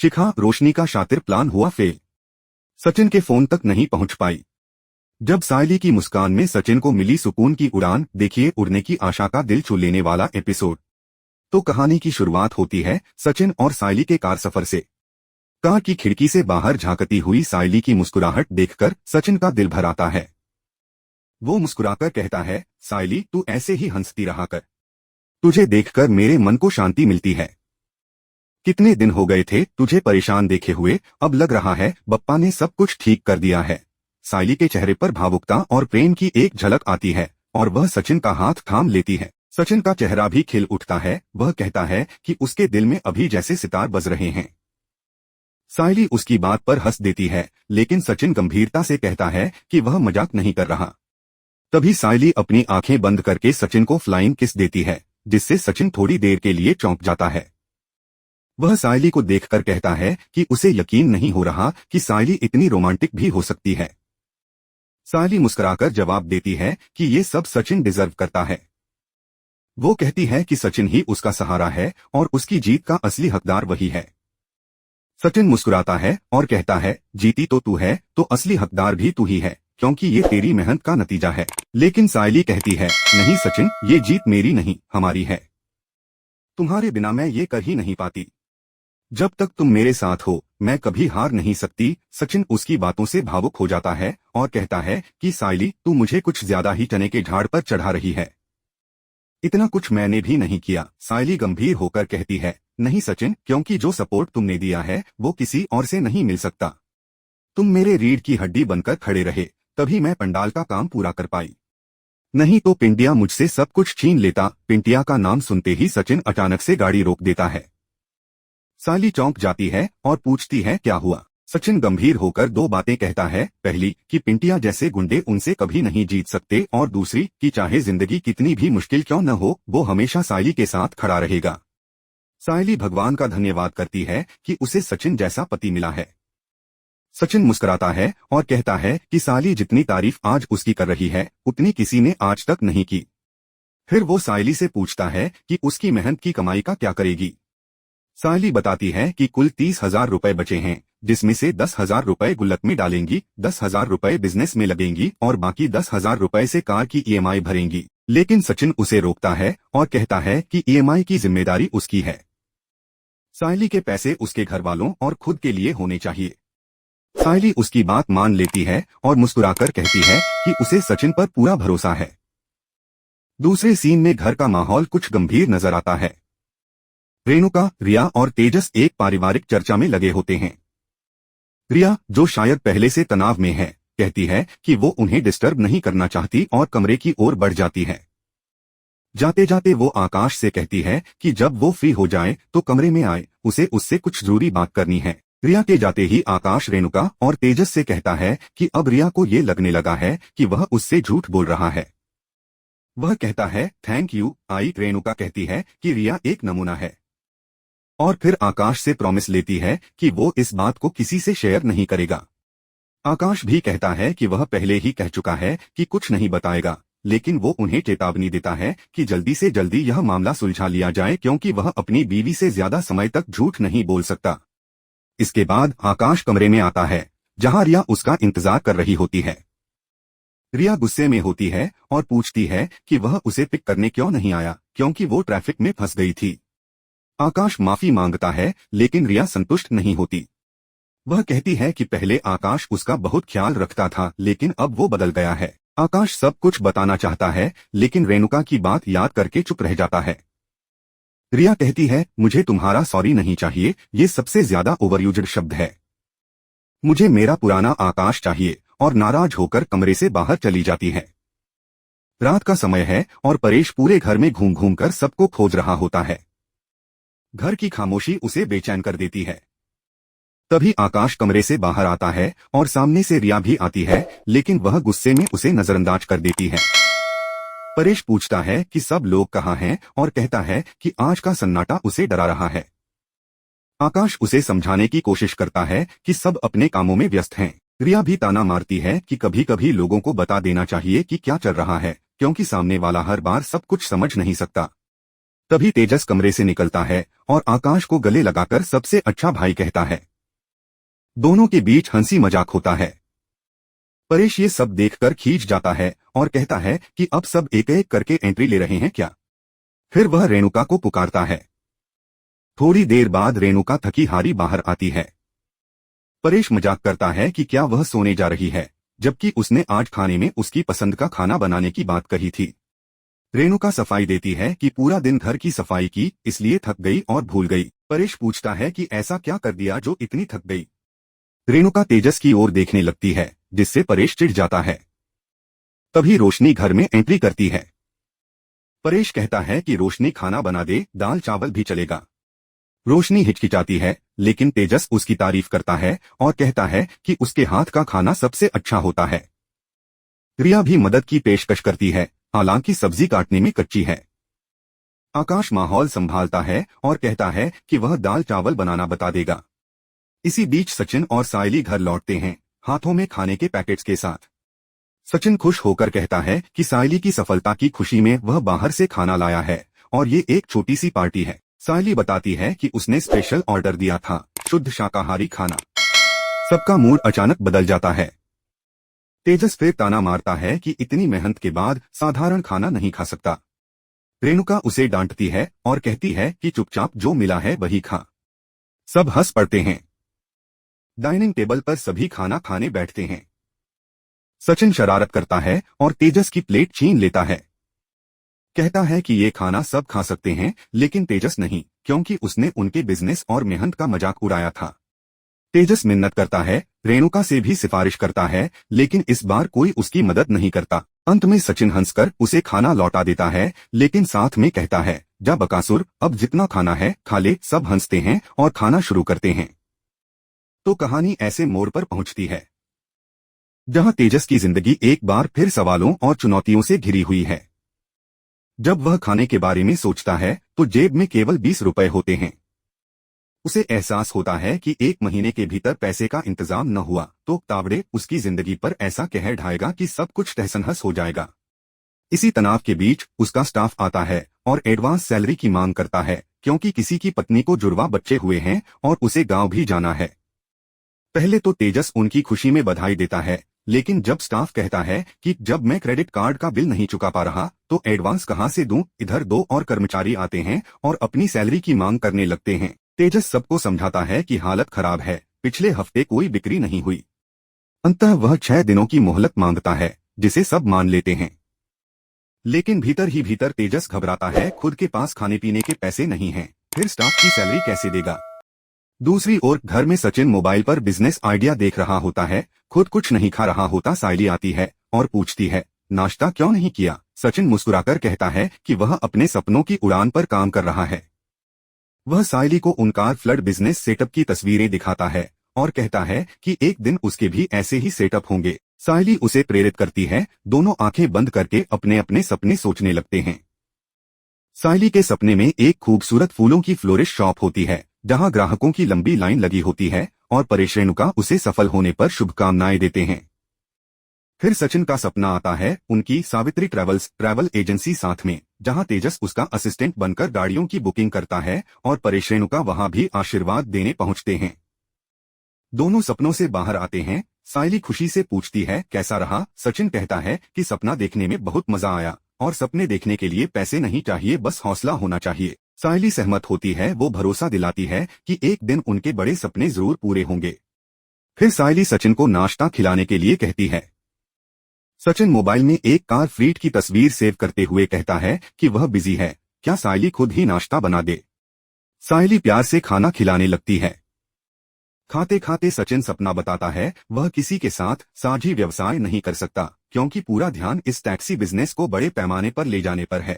शिखा रोशनी का शातिर प्लान हुआ फेल। सचिन के फोन तक नहीं पहुंच पाई। जब सायली की मुस्कान में सचिन को मिली सुकून की उड़ान, देखिए उड़ने की आशा का दिल छू लेने वाला एपिसोड। तो कहानी की शुरुआत होती है सचिन और सायली के कार सफर से। कार की खिड़की से बाहर झांकती हुई सायली की मुस्कुराहट देखकर सचिन का दिल भर आता है। वो मुस्कुराकर कहता है, सायली तू ऐसे ही हंसती रहा कर, तुझे देखकर मेरे मन को शांति मिलती है। कितने दिन हो गए थे तुझे परेशान देखे हुए, अब लग रहा है बप्पा ने सब कुछ ठीक कर दिया है। सायली के चेहरे पर भावुकता और प्रेम की एक झलक आती है और वह सचिन का हाथ थाम लेती है। सचिन का चेहरा भी खिल उठता है। वह कहता है कि उसके दिल में अभी जैसे सितार बज रहे हैं। सायली उसकी बात पर हंस देती है, लेकिन सचिन गंभीरता से कहता है कि वह मजाक नहीं कर रहा। तभी सायली अपनी आंखें बंद करके सचिन को फ्लाइंग किस देती है, जिससे सचिन थोड़ी देर के लिए चौंक जाता है। वह सायली को देखकर कहता है कि उसे यकीन नहीं हो रहा कि सायली इतनी रोमांटिक भी हो सकती है। सायली मुस्कुराकर जवाब देती है कि ये सब सचिन डिजर्व करता है। वो कहती है कि सचिन ही उसका सहारा है और उसकी जीत का असली हकदार वही है। सचिन मुस्कुराता है और कहता है, जीती तो तू है तो असली हकदार भी तू ही है, क्योंकि ये तेरी मेहनत का नतीजा है। लेकिन सायली कहती है, नहीं सचिन, ये जीत मेरी नहीं हमारी है। तुम्हारे बिना मैं ये कर ही नहीं पाती। जब तक तुम मेरे साथ हो मैं कभी हार नहीं सकती। सचिन उसकी बातों से भावुक हो जाता है और कहता है कि सायली तू मुझे कुछ ज्यादा ही चने के झाड़ पर चढ़ा रही है। इतना कुछ मैंने भी नहीं किया। सायली गंभीर होकर कहती है, नहीं सचिन, क्योंकि जो सपोर्ट तुमने दिया है वो किसी और से नहीं मिल सकता। तुम मेरे रीढ़ की हड्डी बनकर खड़े रहे, तभी मैं पंडाल का काम पूरा कर पाई। नहीं तो पिंटिया मुझसे सब कुछ छीन लेता। पिंटिया का नाम सुनते ही सचिन अचानक से गाड़ी रोक देता है। सायली चौंक जाती है और पूछती है, क्या हुआ। सचिन गंभीर होकर दो बातें कहता है, पहली कि पिंटिया जैसे गुंडे उनसे कभी नहीं जीत सकते, और दूसरी कि चाहे जिंदगी कितनी भी मुश्किल क्यों न हो वो हमेशा सायली के साथ खड़ा रहेगा। सायली भगवान का धन्यवाद करती है कि उसे सचिन जैसा पति मिला है। सचिन मुस्कुराता है और कहता है कि सायली जितनी तारीफ आज उसकी कर रही है उतनी किसी ने आज तक नहीं की। फिर वो सायली से पूछता है कि उसकी मेहनत की कमाई का क्या करेगी। सायली बताती है कि कुल 30,000 रुपए बचे हैं, जिसमें से 10,000 रुपए गुल्लक में डालेंगी, 10,000 रुपए बिजनेस में लगेंगी और बाकी 10,000 रुपए से कार की ईएमआई भरेंगी। लेकिन सचिन उसे रोकता है और कहता है कि ईएमआई की जिम्मेदारी उसकी है। सायली के पैसे उसके घर वालों और खुद के लिए होने चाहिए। सायली उसकी बात मान लेती है और मुस्कुराकर कहती है कि उसे सचिन पर पूरा भरोसा है। दूसरे सीन में घर का माहौल कुछ गंभीर नजर आता है। रेणुका, रिया और तेजस एक पारिवारिक चर्चा में लगे होते हैं। रिया, जो शायद पहले से तनाव में है, कहती है कि वो उन्हें डिस्टर्ब नहीं करना चाहती और कमरे की ओर बढ़ जाती है। जाते जाते वो आकाश से कहती है कि जब वो फ्री हो जाए तो कमरे में आए, उसे उससे कुछ जरूरी बात करनी है। रिया के जाते ही आकाश रेणुका और तेजस से कहता है कि अब रिया को ये लगने लगा है कि वह उससे झूठ बोल रहा है। वह कहता है, थैंक यू आई। रेणुका कहती है कि रिया एक नमूना है और फिर आकाश से प्रॉमिस लेती है कि वो इस बात को किसी से शेयर नहीं करेगा। आकाश भी कहता है कि वह पहले ही कह चुका है कि कुछ नहीं बताएगा, लेकिन वो उन्हें चेतावनी देता है कि जल्दी से जल्दी यह मामला सुलझा लिया जाए, क्योंकि वह अपनी बीवी से ज्यादा समय तक झूठ नहीं बोल सकता। इसके बाद आकाश कमरे में आता है जहां रिया उसका इंतजार कर रही होती है। रिया गुस्से में होती है और पूछती है कि वह उसे पिक करने क्यों नहीं आया, क्योंकि वो ट्रैफिक में फंस गई थी। आकाश माफी मांगता है, लेकिन रिया संतुष्ट नहीं होती। वह कहती है कि पहले आकाश उसका बहुत ख्याल रखता था, लेकिन अब वो बदल गया है। आकाश सब कुछ बताना चाहता है, लेकिन रेणुका की बात याद करके चुप रह जाता है। रिया कहती है, मुझे तुम्हारा सॉरी नहीं चाहिए, ये सबसे ज्यादा ओवरयूज्ड शब्द है। मुझे मेरा पुराना आकाश चाहिए, और नाराज होकर कमरे से बाहर चली जाती है। रात का समय है और परेश पूरे घर में घूम घूम कर सबको खोज रहा होता है। घर की खामोशी उसे बेचैन कर देती है। तभी आकाश कमरे से बाहर आता है और सामने से रिया भी आती है, लेकिन वह गुस्से में उसे नजरअंदाज कर देती है। परेश पूछता है कि सब लोग कहाँ हैं और कहता है कि आज का सन्नाटा उसे डरा रहा है। आकाश उसे समझाने की कोशिश करता है कि सब अपने कामों में व्यस्त हैं। रिया भी ताना मारती है कि कभी कभी लोगों को बता देना चाहिए कि क्या चल रहा है, क्योंकि सामने वाला हर बार सब कुछ समझ नहीं सकता। तभी तेजस कमरे से निकलता है और आकाश को गले लगाकर सबसे अच्छा भाई कहता है। दोनों के बीच हंसी मजाक होता है। परेश ये सब देखकर खींच जाता है और कहता है कि अब सब एक एक करके एंट्री ले रहे हैं क्या। फिर वह रेणुका को पुकारता है। थोड़ी देर बाद रेणुका थकी हारी बाहर आती है। परेश मजाक करता है कि क्या वह सोने जा रही है, जबकि उसने आज खाने में उसकी पसंद का खाना बनाने की बात कही थी। रेणुका सफाई देती है कि पूरा दिन घर की सफाई की, इसलिए थक गई और भूल गई। परेश पूछता है कि ऐसा क्या कर दिया जो इतनी थक गई। रेणुका तेजस की ओर देखने लगती है, जिससे परेश चिढ़ जाता है। तभी रोशनी घर में एंट्री करती है। परेश कहता है कि रोशनी खाना बना दे, दाल चावल भी चलेगा। रोशनी हिचकिचाती है, लेकिन तेजस उसकी तारीफ करता है और कहता है कि उसके हाथ का खाना सबसे अच्छा होता है। रिया भी मदद की पेशकश करती है, हालांकि सब्जी काटने में कच्ची है। आकाश माहौल संभालता है और कहता है कि वह दाल चावल बनाना बता देगा। इसी बीच सचिन और सायली घर लौटते हैं, हाथों में खाने के पैकेट्स के साथ। सचिन खुश होकर कहता है कि सायली की सफलता की खुशी में वह बाहर से खाना लाया है और ये एक छोटी सी पार्टी है। सायली बताती है कि उसने स्पेशल ऑर्डर दिया था, शुद्ध शाकाहारी खाना। सबका मूड अचानक बदल जाता है। तेजस फिर ताना मारता है कि इतनी मेहनत के बाद साधारण खाना नहीं खा सकता। रेणुका उसे डांटती है और कहती है कि चुपचाप जो मिला है वही खा। सब हंस पड़ते हैं। डाइनिंग टेबल पर सभी खाना खाने बैठते हैं। सचिन शरारत करता है और तेजस की प्लेट छीन लेता है। कहता है कि ये खाना सब खा सकते हैं, लेकिन तेजस नहीं, क्योंकि उसने उनके बिजनेस और मेहनत का मजाक उड़ाया था। तेजस मिन्नत करता है, रेणुका से भी सिफारिश करता है, लेकिन इस बार कोई उसकी मदद नहीं करता। अंत में सचिन हंसकर उसे खाना लौटा देता है, लेकिन साथ में कहता है, जा बकासुर, अब जितना खाना है खा ले। सब हंसते हैं और खाना शुरू करते हैं। तो कहानी ऐसे मोड़ पर पहुंचती है जहां तेजस की जिंदगी एक बार फिर सवालों और चुनौतियों से घिरी हुई है। जब वह खाने के बारे में सोचता है तो जेब में केवल 20 रुपए होते हैं। उसे एहसास होता है कि 1 महीने के भीतर पैसे का इंतजाम न हुआ तो तावड़े उसकी जिंदगी पर ऐसा कहर ढाएगा कि सब कुछ तहस-नहस हो जाएगा। इसी तनाव के बीच उसका स्टाफ आता है और एडवांस सैलरी की मांग करता है, क्योंकि किसी की पत्नी को जुड़वा बच्चे हुए हैं और उसे गांव भी जाना है। पहले तो तेजस उनकी खुशी में बधाई देता है, लेकिन जब स्टाफ कहता है कि जब मैं क्रेडिट कार्ड का बिल नहीं चुका पा रहा तो एडवांस कहां से दूं, इधर 2 और कर्मचारी आते हैं और अपनी सैलरी की मांग करने लगते हैं। तेजस सबको समझाता है कि हालत खराब है, पिछले हफ्ते कोई बिक्री नहीं हुई। अंततः वह 6 दिनों की मोहलत मांगता है, जिसे सब मान लेते हैं। लेकिन भीतर ही भीतर तेजस घबराता है, खुद के पास खाने पीने के पैसे नहीं हैं, फिर स्टाफ की सैलरी कैसे देगा। दूसरी ओर घर में सचिन मोबाइल पर बिजनेस आइडिया देख रहा होता है, खुद कुछ नहीं खा रहा होता। सायली आती है और पूछती है, नाश्ता क्यों नहीं किया। सचिन मुस्कुराकर कहता है कि वह अपने सपनों की उड़ान पर काम कर रहा है। वह सायली को उनकार फ्लड बिजनेस सेटअप की तस्वीरें दिखाता है और कहता है कि एक दिन उसके भी ऐसे ही सेटअप होंगे। सायली उसे प्रेरित करती है, दोनों आंखें बंद करके अपने अपने सपने सोचने लगते हैं। सायली के सपने में एक खूबसूरत फूलों की फ्लोरिश शॉप होती है, जहां ग्राहकों की लंबी लाइन लगी होती है और परेश रेणुका उसे सफल होने पर शुभकामनाएं देते हैं। फिर सचिन का सपना आता है, उनकी सावित्री ट्रैवल एजेंसी साथ में, जहां तेजस उसका असिस्टेंट बनकर गाड़ियों की बुकिंग करता है और परेश रेणुका वहां भी आशीर्वाद देने पहुंचते हैं। दोनों सपनों से बाहर आते हैं। सायली खुशी से पूछती है, कैसा रहा। सचिन कहता है कि सपना देखने में बहुत मजा आया और सपने देखने के लिए पैसे नहीं चाहिए, बस हौसला होना चाहिए। सायली सहमत होती है, वो भरोसा दिलाती है कि एक दिन उनके बड़े सपने जरूर पूरे होंगे। फिर सायली सचिन को नाश्ता खिलाने के लिए कहती है। सचिन मोबाइल में एक कार फ्रीट की तस्वीर सेव करते हुए कहता है कि वह बिजी है, क्या सायली खुद ही नाश्ता बना दे। सायली प्यार से खाना खिलाने लगती है। खाते खाते सचिन सपना बताता है, वह किसी के साथ साझी व्यवसाय नहीं कर सकता, क्योंकि पूरा ध्यान इस टैक्सी बिजनेस को बड़े पैमाने पर ले जाने पर है।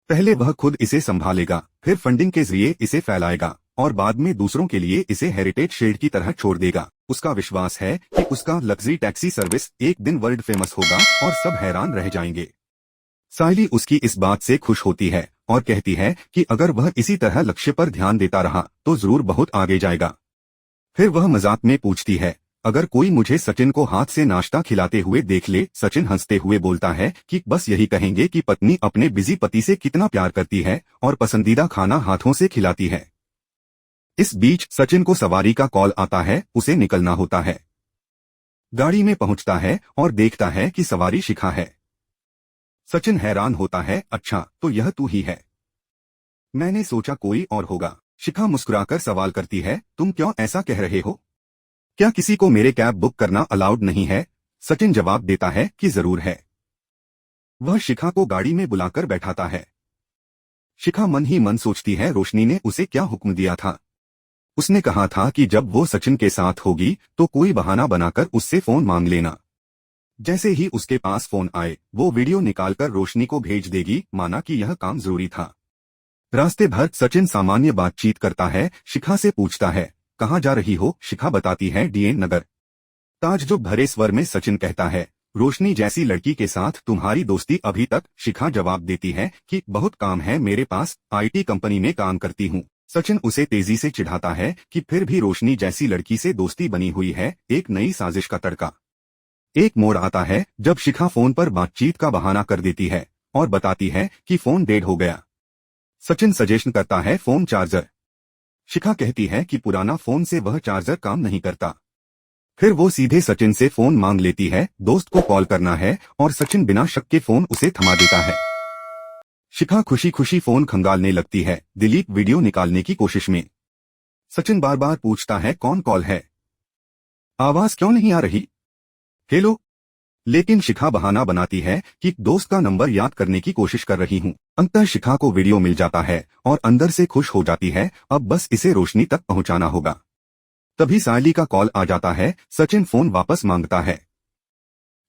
पहले वह खुद इसे संभालेगा, फिर फंडिंग के जरिए इसे फैलाएगा और बाद में दूसरों के लिए इसे हेरिटेज शील्ड की तरह छोड़ देगा। उसका विश्वास है कि उसका लग्जरी टैक्सी सर्विस एक दिन वर्ल्ड फेमस होगा और सब हैरान रह जाएंगे। सायली उसकी इस बात से खुश होती है और कहती है कि अगर वह इसी तरह लक्ष्य पर ध्यान देता रहा तो जरूर बहुत आगे जाएगा। फिर वह मजाक में पूछती है, अगर कोई मुझे सचिन को हाथ से नाश्ता खिलाते हुए देख ले, सचिन हंसते हुए बोलता है कि बस यही कहेंगे कि पत्नी अपने बिजी पति से कितना प्यार करती है और पसंदीदा खाना हाथों से खिलाती है। इस बीच सचिन को सवारी का कॉल आता है, उसे निकलना होता है। गाड़ी में पहुंचता है और देखता है कि सवारी शिखा है। सचिन हैरान होता है, अच्छा तो यह तू ही है, मैंने सोचा कोई और होगा। शिखा मुस्कुराकर सवाल करती है, तुम क्यों ऐसा कह रहे हो? क्या किसी को मेरे कैब बुक करना अलाउड नहीं है? सचिन जवाब देता है कि जरूर है। वह शिखा को गाड़ी में बुलाकर बैठाता है। शिखा मन ही मन सोचती है, रोशनी ने उसे क्या हुक्म दिया था? उसने कहा था कि जब वो सचिन के साथ होगी तो कोई बहाना बनाकर उससे फोन मांग लेना। जैसे ही उसके पास फोन आए वो वीडियो निकालकर रोशनी को भेज देगी, माना कि यह काम जरूरी था। रास्ते भर सचिन सामान्य बातचीत करता है। शिखा से पूछता है, कहाँ जा रही हो? शिखा बताती है, डीएन नगर। ताज्जुब भरे स्वर में सचिन कहता है, रोशनी जैसी लड़की के साथ तुम्हारी दोस्ती अभी तक? शिखा जवाब देती है कि बहुत काम है मेरे पास, आईटी कंपनी में काम करती हूँ। सचिन उसे तेजी से चिढ़ाता है कि फिर भी रोशनी जैसी लड़की से दोस्ती बनी हुई है, एक नई साजिश का तड़का। एक मोड़ आता है जब शिखा फोन पर बातचीत का बहाना कर देती है और बताती है कि फोन डेड हो गया। सचिन सजेशन करता है, फोन चार्जर। शिखा कहती है कि पुराना फोन से वह चार्जर काम नहीं करता। फिर वो सीधे सचिन से फोन मांग लेती है, दोस्त को कॉल करना है, और सचिन बिना शक के फोन उसे थमा देता है। शिखा खुशी खुशी फोन खंगालने लगती है, दिलीप वीडियो निकालने की कोशिश में। सचिन बार बार पूछता है, कौन कॉल है? आवाज क्यों नहीं आ रही? हेलो। लेकिन शिखा बहाना बनाती है कि दोस्त का नंबर याद करने की कोशिश कर रही हूँ। अंततः शिखा को वीडियो मिल जाता है और अंदर से खुश हो जाती है, अब बस इसे रोशनी तक पहुंचाना होगा। तभी सायली का कॉल आ जाता है। सचिन फोन वापस मांगता है।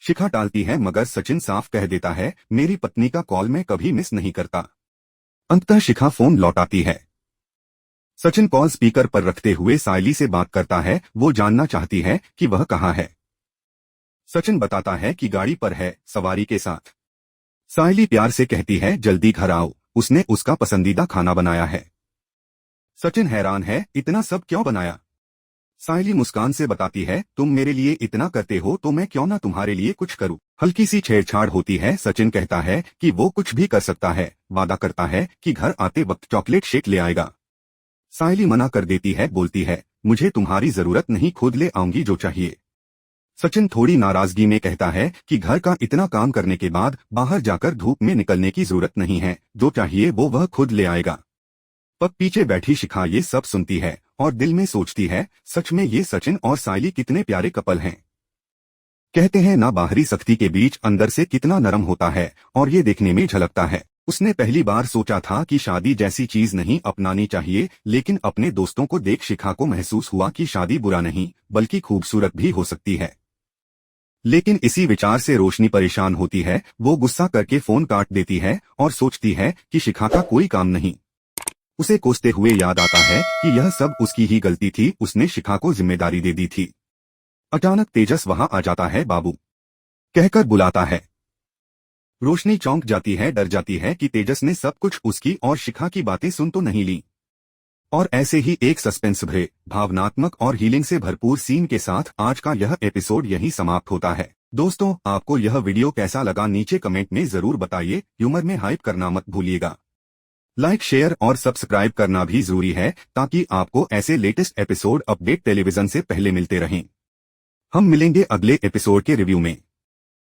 शिखा टालती है मगर सचिन साफ कह देता है, मेरी पत्नी का कॉल मैं कभी मिस नहीं करता। अंततः शिखा फोन लौटाती है। सचिन कॉल स्पीकर पर रखते हुए सायली से बात करता है। वो जानना चाहती है कि वह कहाँ है। सचिन बताता है कि गाड़ी पर है, सवारी के साथ। सायली प्यार से कहती है, जल्दी घर आओ, उसने उसका पसंदीदा खाना बनाया है। सचिन हैरान है, इतना सब क्यों बनाया? सायली मुस्कान से बताती है, तुम मेरे लिए इतना करते हो तो मैं क्यों ना तुम्हारे लिए कुछ करूं। हल्की सी छेड़छाड़ होती है। सचिन कहता है कि वो कुछ भी कर सकता है, वादा करता है कि घर आते वक्त चॉकलेट शेक ले आएगा। सायली मना कर देती है, बोलती है, मुझे तुम्हारी जरूरत नहीं, खुद ले आऊंगी जो चाहिए। सचिन थोड़ी नाराजगी में कहता है कि घर का इतना काम करने के बाद बाहर जाकर धूप में निकलने की जरूरत नहीं है, जो चाहिए वो वह खुद ले आएगा। पर पीछे बैठी शिखा ये सब सुनती है और दिल में सोचती है, सच में ये सचिन और सायली कितने प्यारे कपल हैं। कहते हैं ना, बाहरी सख्ती के बीच अंदर से कितना नरम होता है, और ये देखने में झलकता है। उसने पहली बार सोचा था कि शादी जैसी चीज नहीं अपनानी चाहिए, लेकिन अपने दोस्तों को देख शिखा को महसूस हुआ कि शादी बुरा नहीं बल्कि खूबसूरत भी हो सकती है। लेकिन इसी विचार से रोशनी परेशान होती है। वो गुस्सा करके फोन काट देती है और सोचती है कि शिखा का कोई काम नहीं। उसे कोसते हुए याद आता है कि यह सब उसकी ही गलती थी, उसने शिखा को जिम्मेदारी दे दी थी। अचानक तेजस वहां आ जाता है, बाबू कहकर बुलाता है। रोशनी चौंक जाती है, डर जाती है कि तेजस ने सब कुछ उसकी और शिखा की बातें सुन तो नहीं ली। और ऐसे ही एक सस्पेंस भरे, भावनात्मक और हीलिंग से भरपूर सीन के साथ आज का यह एपिसोड यहीं समाप्त होता है। दोस्तों, आपको यह वीडियो कैसा लगा नीचे कमेंट में जरूर बताइए। ह्यूमर में हाइप करना मत भूलिएगा। लाइक, शेयर और सब्सक्राइब करना भी जरूरी है ताकि आपको ऐसे लेटेस्ट एपिसोड अपडेट टेलीविजन से पहले मिलते रहें। हम मिलेंगे अगले एपिसोड के रिव्यू में।